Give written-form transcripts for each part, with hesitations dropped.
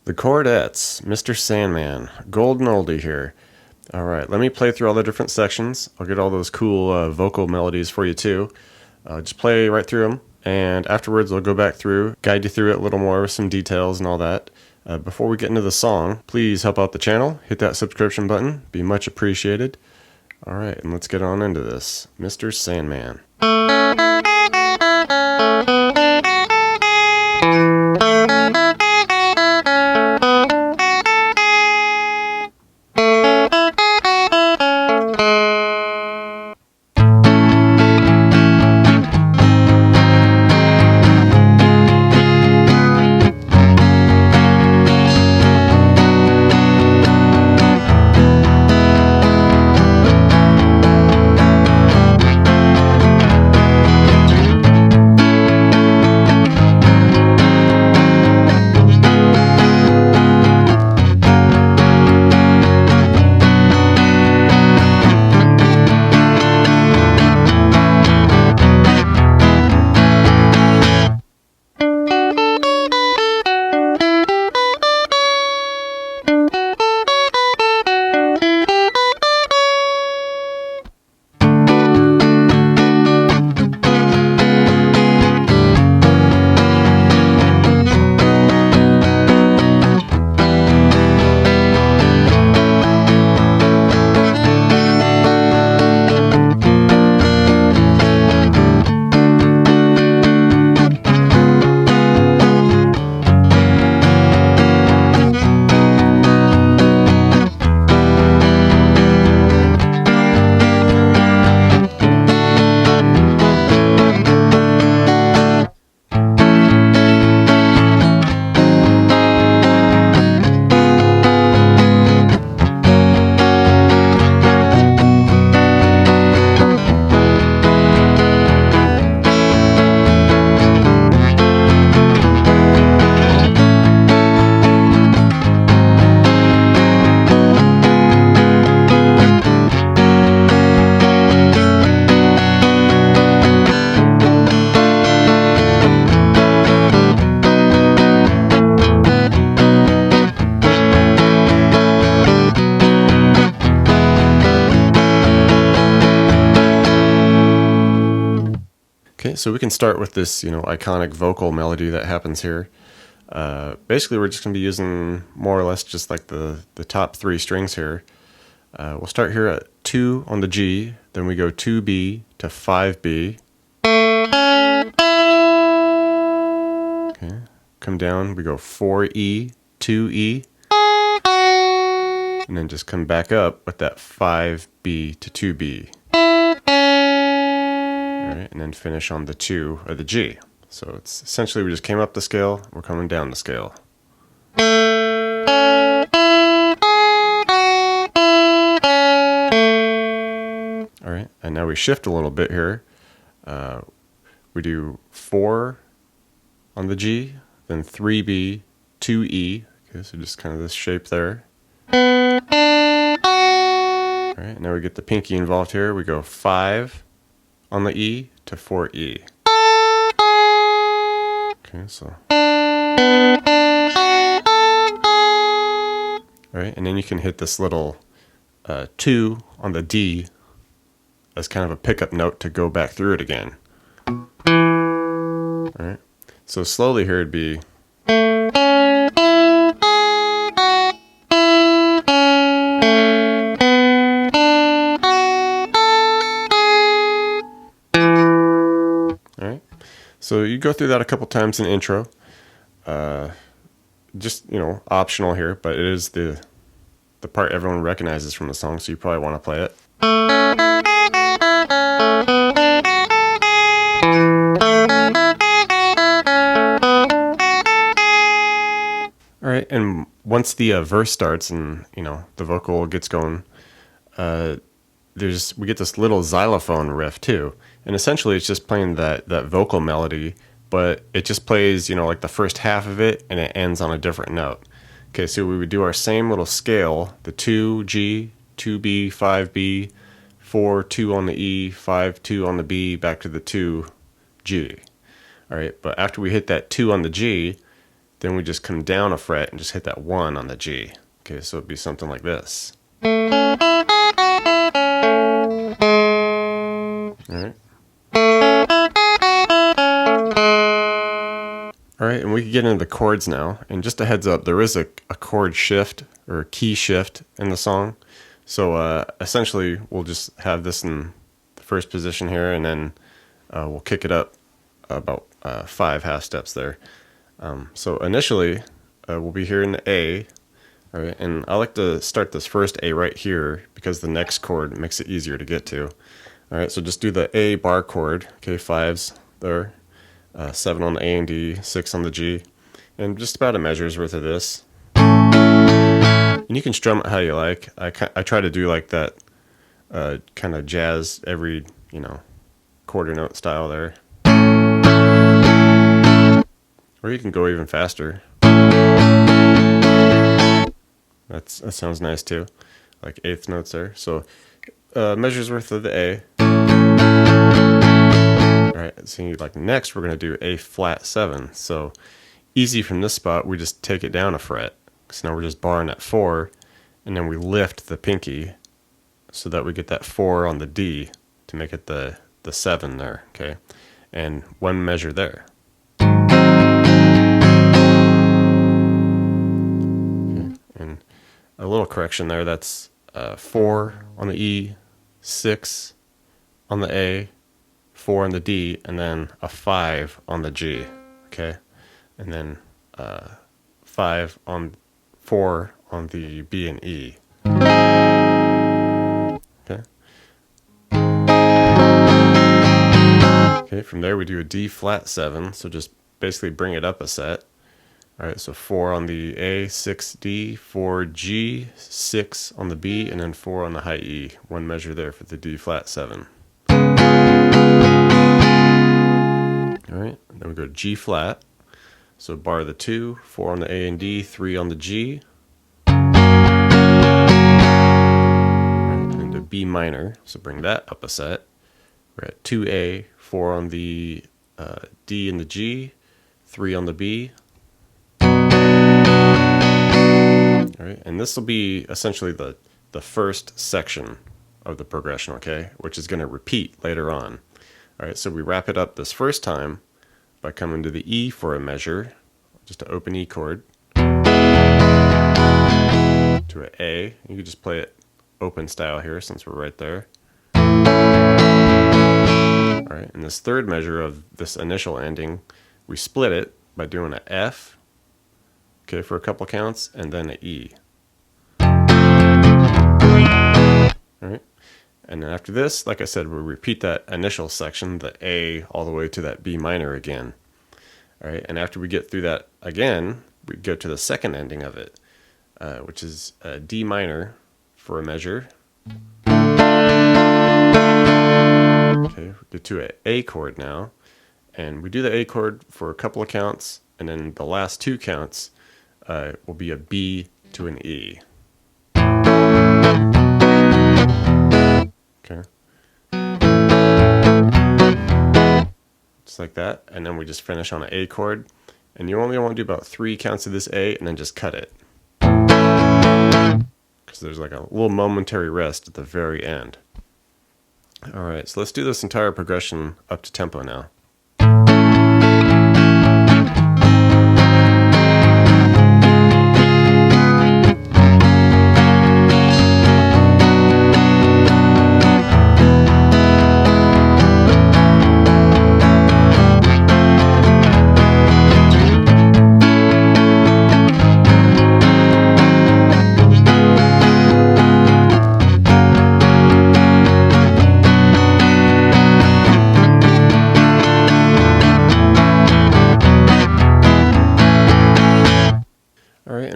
The Chordettes, Mr. Sandman, golden oldie here. All right, let me play through all the different sections. I'll get all those cool vocal melodies for you too. Just play right through them, and afterwards I'll go back through, guide you through it a little more with some details and all that. Before we get into the song, please help out the channel, hit that subscription button, be much appreciated. All right, and let's get on into this. Mr. Sandman. Okay, so we can start with this, iconic vocal melody that happens here. Basically, we're just going to be using more or less just like the top three strings here. We'll start here at 2 on the G, then we go 2B to 5B. Okay, come down, we go 4E, 2E, and then just come back up with that 5B to 2B. Alright, and then finish on the 2 of the G. So it's essentially we just came up the scale, we're coming down the scale. Alright, and now we shift a little bit here. We do 4 on the G, then 3B, 2E. Okay, so just kind of this shape there. Alright, now we get the pinky involved here. We go 5 on the E to 4E. Okay, so. Alright, and then you can hit this little 2 on the D as kind of a pickup note to go back through it again. Alright, so slowly here it'd be. So you go through that a couple times in the intro. Just, optional here, but it is the part everyone recognizes from the song, so you probably want to play it. All right, and once the verse starts and, the vocal gets going, we get this little xylophone riff too. And essentially it's just playing that vocal melody, but it just plays, like the first half of it and it ends on a different note. Okay, so we would do our same little scale, the 2G, 2B, 5B, 4, 2 on the E, 5, 2 on the B, back to the 2G. All right, but after we hit that 2 on the G, then we just come down a fret and just hit that 1 on the G. Okay, so it'd be something like this. Alright. Alright, and we can get into the chords now. And just a heads up, there is a chord shift or a key shift in the song. So essentially, we'll just have this in the first position here, and then we'll kick it up about 5 half steps there. So initially, we'll be here in the A. All right, and I like to start this first A right here because the next chord makes it easier to get to. All right, so just do the A bar chord. Okay, 5s there, 7 on the A and D, 6 on the G, and just about a measure's worth of this. And you can strum it how you like. I try to do like that kind of jazz every, quarter note style there. Or you can go even faster. That sounds nice too, like 8th notes there. So measures worth of the A. All right, so like next we're gonna do A flat 7. So easy from this spot, we just take it down a fret. So now we're just barring at 4, and then we lift the pinky so that we get that 4 on the D to make it the 7 there. Okay, and 1 measure there. A little correction there, that's 4 on the E, 6 on the A, 4 on the D, and then a 5 on the G, okay? And then 4 on the B and E. Okay. Okay, from there we do a D flat 7, so just basically bring it up a set. All right, so 4 on the A, 6 D, 4 G, 6 on the B, and then 4 on the high E. 1 measure there for the D flat 7. All right, and then we go to G flat. So bar the 2, 4 on the A and D, 3 on the G. All right, and to B minor, so bring that up a set. We're at 2A, 4 on the D and the G, 3 on the B. All right, and this will be essentially the first section of the progression, okay, which is going to repeat later on. All right, so we wrap it up this first time by coming to the E for a measure, just an open E chord, to an A. You can just play it open style here since we're right there. All right, and this third measure of this initial ending, we split it by doing an F, okay, for a couple counts, and then an E. All right, and then after this, like I said, we'll repeat that initial section, the A, all the way to that B minor again. All right, and after we get through that again, we go to the second ending of it, which is a D minor for a measure. Okay, we get to an A chord now, and we do the A chord for a couple of counts, and then the last 2 counts will be a B to an E. Okay. Just like that, and then we just finish on an A chord, and you only want to do about 3 counts of this A, and then just cut it. Because there's like a little momentary rest at the very end. Alright, so let's do this entire progression up to tempo now.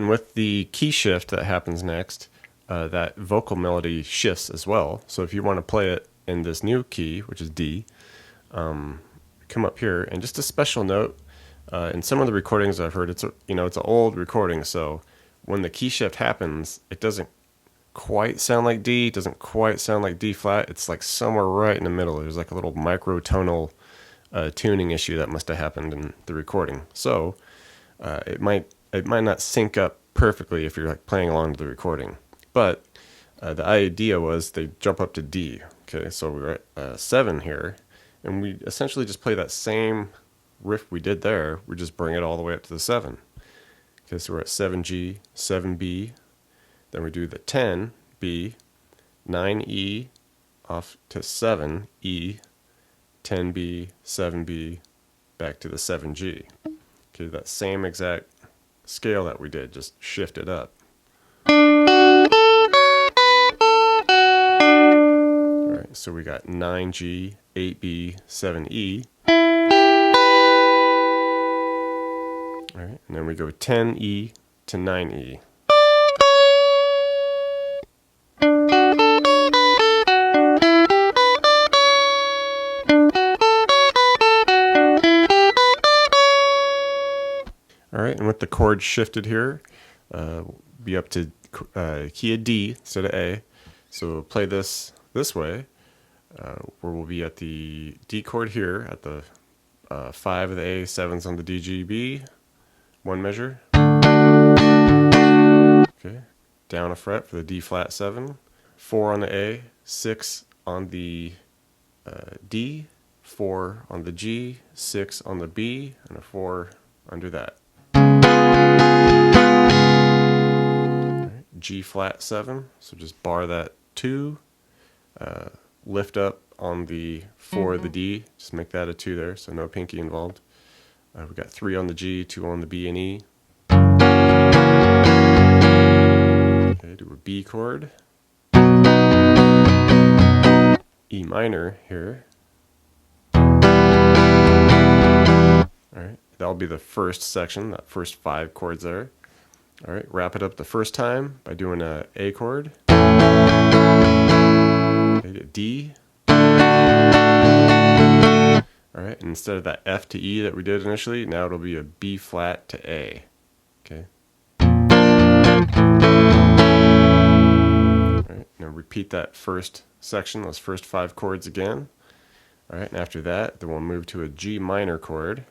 With the key shift that happens next, that vocal melody shifts as well. So if you want to play it in this new key, which is D, come up here, and just a special note, in some of the recordings I've heard, it's an old recording, so when the key shift happens, it doesn't quite sound like D, it doesn't quite sound like D flat. It's like somewhere right in the middle. There's like a little microtonal tuning issue that must have happened in the recording. So it might not sync up perfectly if you're like playing along to the recording. But the idea was they jump up to D. Okay, so we're at 7 here, and we essentially just play that same riff we did there. We just bring it all the way up to the 7. Okay, so we're at 7G, 7B, then we do the 10B, 9E, off to 7E, 10B, 7B, back to the 7G. Okay, that same exact scale that we did, just shift it up. Alright, so we got 9G, 8B, 7E. Alright, and then we go 10E to 9E. Alright, and with the chord shifted here, be up to key of D instead of A. So we'll play this way, where we'll be at the D chord here, at the 5 of the A, 7's on the D, G, B, one measure. Okay, down a fret for the D flat 7, 4 on the A, 6 on the D, 4 on the G, 6 on the B, and a 4 under that. G flat 7, so just bar that 2, lift up on the 4 of the D, just make that a 2 there, so no pinky involved. We got 3 on the G, 2 on the B and E. Okay, do a B chord, E minor here. Alright, that'll be the first section, that first 5 chords there. Alright, wrap it up the first time by doing a A chord, okay, D. Alright, and instead of that F to E that we did initially, now it'll be a B flat to A. Okay. Alright, now repeat that first section, those first 5 chords again. Alright, and after that, then we'll move to a G minor chord.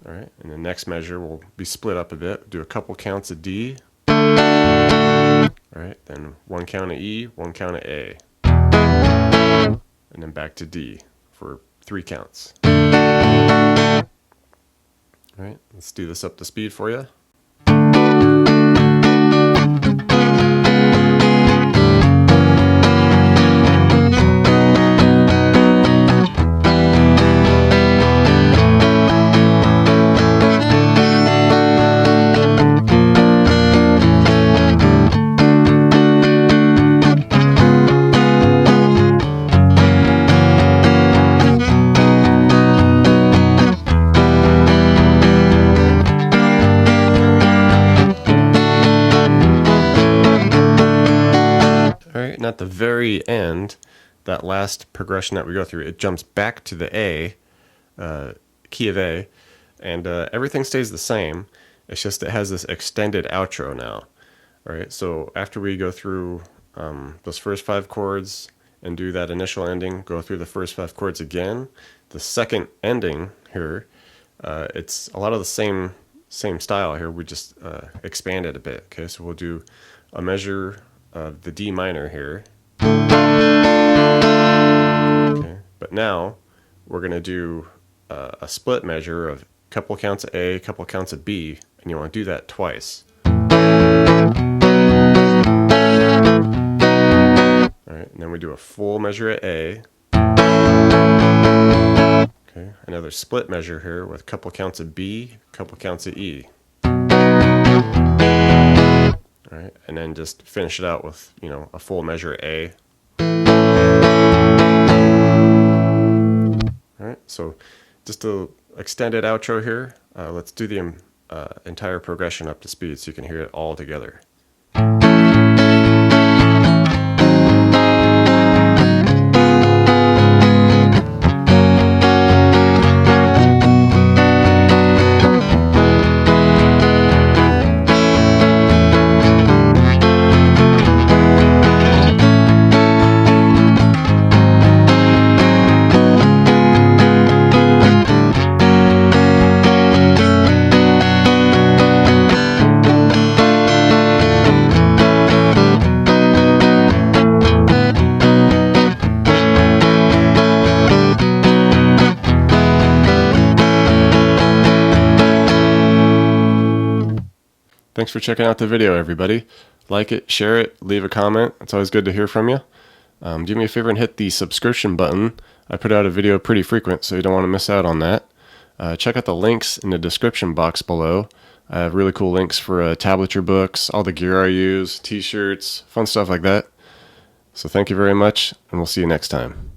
Alright, and the next measure will be split up a bit. Do a couple counts of D. Alright, then 1 count of E, 1 count of A. And then back to D for 3 counts. Alright, let's do this up to speed for you. And at the very end, that last progression that we go through, it jumps back to the A, key of A, and everything stays the same. It's just it has this extended outro now. All right, so after we go through those first 5 chords and do that initial ending, go through the first 5 chords again, the second ending here, it's a lot of the same style here. We just expand it a bit. Okay, so we'll do a measure of the D minor here. Okay, but now we're going to do a split measure of a couple counts of A, a couple counts of B, and you want to do that twice. Alright, and then we do a full measure at A. Okay, another split measure here with a couple counts of B, a couple counts of E. Alright, and then just finish it out with, a full measure A. Alright, so just a extended outro here. Let's do the entire progression up to speed so you can hear it all together. thanks for checking out the video, everybody. Like it, share it, leave a comment. It's always good to hear from you. Do me a favor and hit the subscription button. I put out a video pretty frequent, so you don't want to miss out on that. Check out the links in the description box below. I have really cool links for tablature books, all the gear I use, t-shirts, fun stuff like that. So thank you very much, and we'll see you next time.